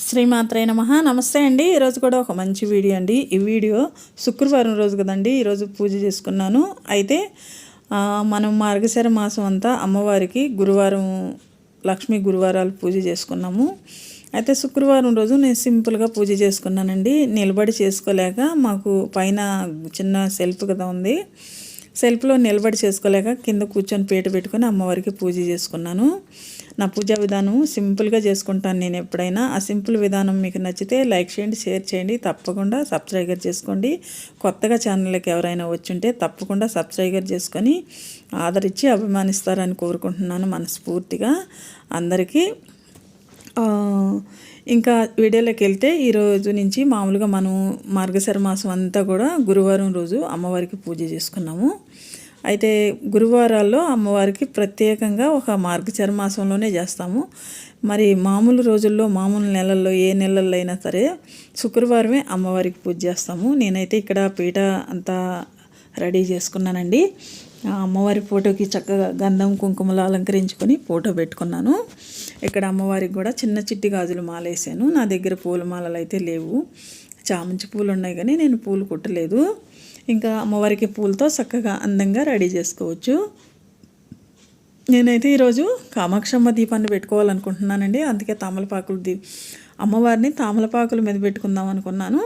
శ్రీమాత్రే నమః. నమస్తే అండి. ఈరోజు కూడా ఒక మంచి వీడియో అండి. ఈ వీడియో శుక్రవారం రోజు కదండి, ఈరోజు పూజ చేసుకున్నాను. అయితే మనం మార్గశిర మాసం అంతా అమ్మవారికి గురువారం లక్ష్మీ గురువారాలు పూజ చేసుకున్నాము. అయితే శుక్రవారం రోజు నేను సింపుల్గా పూజ చేసుకున్నానండి. నిలబడి చేసుకోలేక మాకు పైన చిన్న సెల్ఫ్ కదా ఉంది, సెల్ఫ్లో నిలబడి చేసుకోలేక కింద కూర్చొని పీట పెట్టుకొని అమ్మవారికి పూజ చేసుకున్నాను. నా పూజా విధానం సింపుల్గా చేసుకుంటాను నేను ఎప్పుడైనా. ఆ సింపుల్ విధానం మీకు నచ్చితే లైక్ చేయండి, షేర్ చేయండి, తప్పకుండా సబ్స్క్రైబ్ చేసుకోండి. కొత్తగా ఛానల్కి ఎవరైనా వచ్చుంటే తప్పకుండా సబ్స్క్రైబ్ చేసుకొని ఆదరించి అభిమానిస్తారని కోరుకుంటున్నాను మనస్ఫూర్తిగా అందరికీ. ఇంకా వీడియోలోకి వెళ్తే ఈరోజు నుంచి మామూలుగా మనం మార్గశిర మాసం అంతా కూడా గురువారం రోజు అమ్మవారికి పూజ చేసుకున్నాము. అయితే గురువారాల్లో అమ్మవారికి ప్రత్యేకంగా ఒక మార్గశిర మాసంలోనే చేస్తాము. మరి మామూలు రోజుల్లో మామూలు నెలల్లో ఏ నెలల్లో అయినా సరే శుక్రవారమే అమ్మవారికి పూజ చేస్తాము. నేనైతే ఇక్కడ పీట అంతా రెడీ చేసుకున్నానండి. అమ్మవారి ఫోటోకి చక్కగా గంధం కుంకుమలు అలంకరించుకొని ఫోటో పెట్టుకున్నాను. ఇక్కడ అమ్మవారికి కూడా చిన్న చిట్టి గాజులు మాలేసాను. నా దగ్గర పూల మాలలు అయితే లేవు, చామంతి పూలు ఉన్నాయి కానీ నేను పూలు కుట్టలేదు. ఇంకా అమ్మవారికి పూలతో చక్కగా అందంగా రెడీ చేసుకోవచ్చు. నేనైతే ఈరోజు కామాక్షమ్మ దీపాన్ని పెట్టుకోవాలనుకుంటున్నానండి. అందుకే తమలపాకులు అమ్మవారిని తమలపాకుల మీద పెట్టుకుందాం అనుకున్నాను.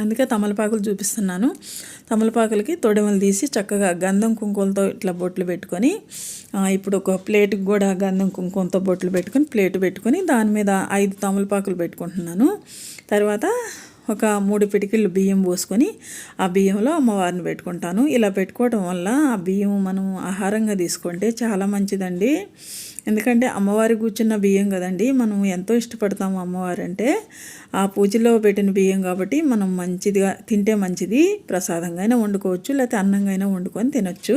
అందుకే తమలపాకులు చూపిస్తున్నాను. తమలపాకులకి తొడమలు తీసి చక్కగా గంధం కుంకుమలతో ఇట్లా బొట్లు పెట్టుకొని, ఇప్పుడు ఒక ప్లేట్కి కూడా గంధం కుంకుమతో బొట్లు పెట్టుకొని ప్లేట్ పెట్టుకొని దాని మీద 5 తమలపాకులు పెట్టుకుంటున్నాను. తర్వాత ఒక 3 పిడికిళ్ళు బియ్యం పోసుకొని ఆ బియ్యంలో అమ్మవారిని పెట్టుకుంటాను. ఇలా పెట్టుకోవడం వల్ల ఆ బియ్యం మనం ఆహారంగా తీసుకుంటే చాలా మంచిదండి. ఎందుకంటే అమ్మవారి కూర్చున్న బియ్యం కదండి, మనం ఎంతో ఇష్టపడతాము అమ్మవారు అంటే. ఆ పూజలో పెట్టిన బియ్యం కాబట్టి మనం మంచిదిగా తింటే మంచిది. ప్రసాదంగా అయినా వండుకోవచ్చు, లేకపోతే అన్నంగా అయినా వండుకొని తినొచ్చు.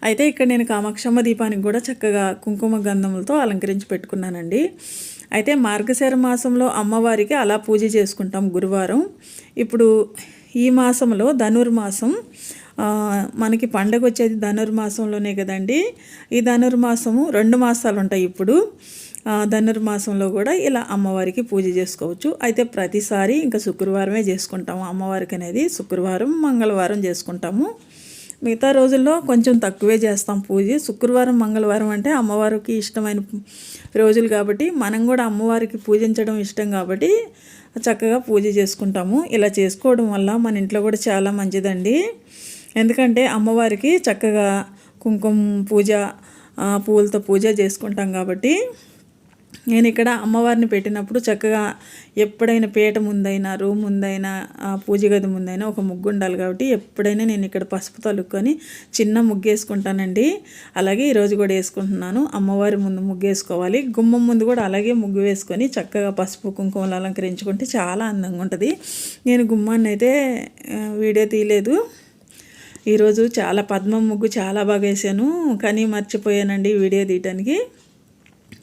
అయితే ఇక్కడ నేను కామాక్షమ్మ దీపానికి కూడా చక్కగా కుంకుమ గంధములతో అలంకరించి పెట్టుకున్నానండి. అయితే మార్గశిర మాసంలో అమ్మవారికి అలా పూజ చేసుకుంటాం గురువారం. ఇప్పుడు ఈ మాసంలో ధనుర్మాసం, మనకి పండగ వచ్చేది ధనుర్మాసంలోనే కదండి. ఈ ధనుర్మాసము 2 మాసాలు ఉంటాయి. ఇప్పుడు ధనుర్మాసంలో కూడా ఇలా అమ్మవారికి పూజ చేసుకోవచ్చు. అయితే ప్రతిసారి ఇంకా శుక్రవారమే చేసుకుంటాము అమ్మవారికి అనేది. శుక్రవారం మంగళవారం చేసుకుంటాము. మిగతా రోజుల్లో కొంచెం తక్కువే చేస్తాం పూజ. శుక్రవారం మంగళవారం అంటే అమ్మవారికి ఇష్టమైన రోజులు కాబట్టి మనం కూడా అమ్మవారికి పూజించడం ఇష్టం కాబట్టి చక్కగా పూజ చేసుకుంటాము. ఇలా చేసుకోవడం వల్ల మన ఇంట్లో కూడా చాలా మంచిదండి. ఎందుకంటే అమ్మవారికి చక్కగా కుంకుమ పూజ, పూలతో పూజ చేసుకుంటాం కాబట్టి. నేను ఇక్కడ అమ్మవారిని పెట్టినప్పుడు చక్కగా ఎప్పుడైనా పీట ముందైనా రూమ్ ముందైనా పూజ గది ముందైనా ఒక ముగ్గు ఉండాలి కాబట్టి ఎప్పుడైనా నేను ఇక్కడ పసుపు తలుక్కొని చిన్న ముగ్గు వేసుకుంటానండి. అలాగే ఈరోజు కూడా వేసుకుంటున్నాను. అమ్మవారి ముందు ముగ్గు వేసుకోవాలి, గుమ్మం ముందు కూడా అలాగే ముగ్గు వేసుకొని చక్కగా పసుపు కుంకుమలు అలంకరించుకుంటే చాలా అందంగా ఉంటుంది. నేను గుమ్మాన్ని అయితే వీడియో తీయలేదు. ఈరోజు చాలా పద్మం ముగ్గు చాలా బాగా వేసాను, కానీ మర్చిపోయానండి వీడియో తీయటానికి.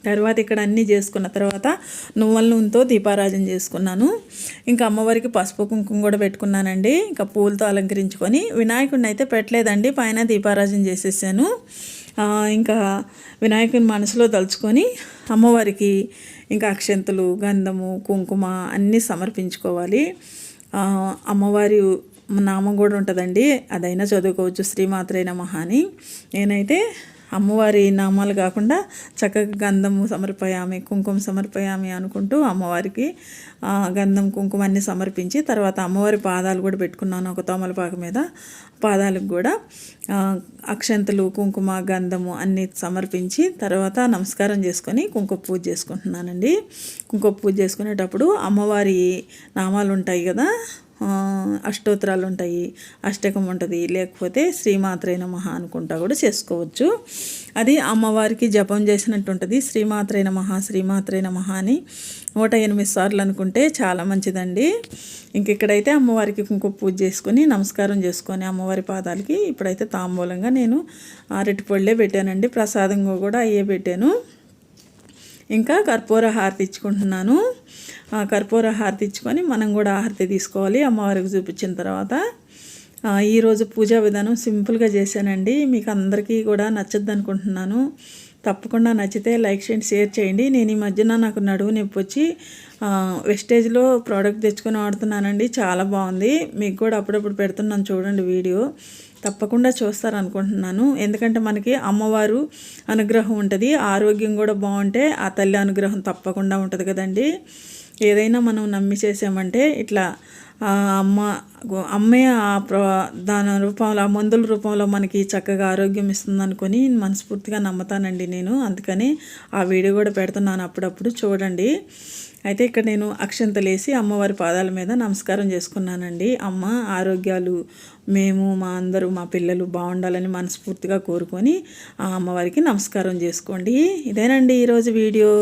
తర్వాత ఇక్కడ అన్నీ చేసుకున్న తర్వాత నువ్వుల నూనెతో దీపారాజన చేసుకున్నాను. ఇంకా అమ్మవారికి పసుపు కుంకుమ కూడా పెట్టుకున్నానండి. ఇంకా పూలతో అలంకరించుకొని వినాయకుడిని అయితే పెట్టలేదండి, పైన దీపారాజన చేసేసాను. ఇంకా వినాయకుని మనసులో తలుచుకొని అమ్మవారికి ఇంకా అక్షంతలు, గంధము, కుంకుమ అన్నీ సమర్పించుకోవాలి. అమ్మవారి నామం కూడా ఉంటుందండి, అదైనా చదువుకోవచ్చు, శ్రీమాత్రే నమః అని. నేనైతే అమ్మవారి నామాలు కాకుండా చక్కగా గంధము సమర్పయామి, కుంకుమ సమర్పయామి అనుకుంటూ అమ్మవారికి గంధం కుంకుమ అన్నీ సమర్పించి తర్వాత అమ్మవారి పాదాలు కూడా పెట్టుకున్నాను. ఒక తమలపాకు మీద పాదాలకు కూడా అక్షంతలు, కుంకుమ, గంధము అన్నీ సమర్పించి తర్వాత నమస్కారం చేసుకొని కుంకుమ పూజ చేసుకుంటున్నానండి. కుంకుమ పూజ చేసుకునేటప్పుడు అమ్మవారి నామాలు ఉంటాయి కదా, అష్టోత్తరాలు ఉంటాయి, అష్టకం ఉంటుంది, లేకపోతే శ్రీమాత్రే నమః అనుకుంటా కూడా చేసుకోవచ్చు. అది అమ్మవారికి జపం చేసినట్టు ఉంటుంది. శ్రీమాత్రే నమః, శ్రీమాత్రే నమః అని 108 సార్లు అనుకుంటే చాలా మంచిదండి. ఇంక ఇక్కడైతే అమ్మవారికి కుంకుమ పూజ చేసుకొని నమస్కారం చేసుకొని అమ్మవారి పాదాలకి ఇప్పుడైతే తాంబూలంగా నేను అరటిపళ్ళే పెట్టానండి, ప్రసాదంగా కూడా అయ్యే పెట్టాను. ఇంకా కర్పూర హారతి ఇచ్చుకుంటున్నాను. కర్పూర హారతి ఇచ్చుకొని మనం కూడా హారతి తీసుకోవాలి అమ్మవారికి చూపించిన తర్వాత. ఈరోజు పూజా విధానం సింపుల్గా చేశానండి, మీకు అందరికీ కూడా నచ్చద్దు అనుకుంటున్నాను. తప్పకుండా నచ్చితే లైక్ చేయండి, షేర్ చేయండి. నేను ఈ మధ్యన నాకు నడుము నొప్పి వచ్చి వెస్టేజ్లో ప్రోడక్ట్ తెచ్చుకొని వాడుతున్నానండి. చాలా బాగుంది. మీకు కూడా అప్పుడప్పుడు పెడుతున్నాను చూడండి వీడియో. తప్పకుండా చూస్తారనుకుంటున్నాను. ఎందుకంటే మనకి అమ్మవారు అనుగ్రహం ఉంటుంది, ఆరోగ్యం కూడా బాగుంటే ఆ తల్లి అనుగ్రహం తప్పకుండా ఉంటుంది కదండి. ఏదైనా మనం నమ్మి చేసామంటే ఇట్లా అమ్మే దాని రూపంలో, ఆ మందుల రూపంలో మనకి చక్కగా ఆరోగ్యం ఇస్తుంది అనుకొని మనస్ఫూర్తిగా నమ్ముతానండి నేను. అందుకని ఆ వీడియో కూడా పెడుతున్నాను, అప్పుడప్పుడు చూడండి. అయితే ఇక్కడ నేను అక్షంతలేసి అమ్మవారి పాదాల మీద నమస్కారం చేసుకున్నానండి. అమ్మ ఆరోగ్యాలు మేము మా పిల్లలు బాగుండాలని మనస్ఫూర్తిగా కోరుకొని ఆ అమ్మవారికి నమస్కారం చేసుకోండి. ఇదేనండి ఈరోజు వీడియో.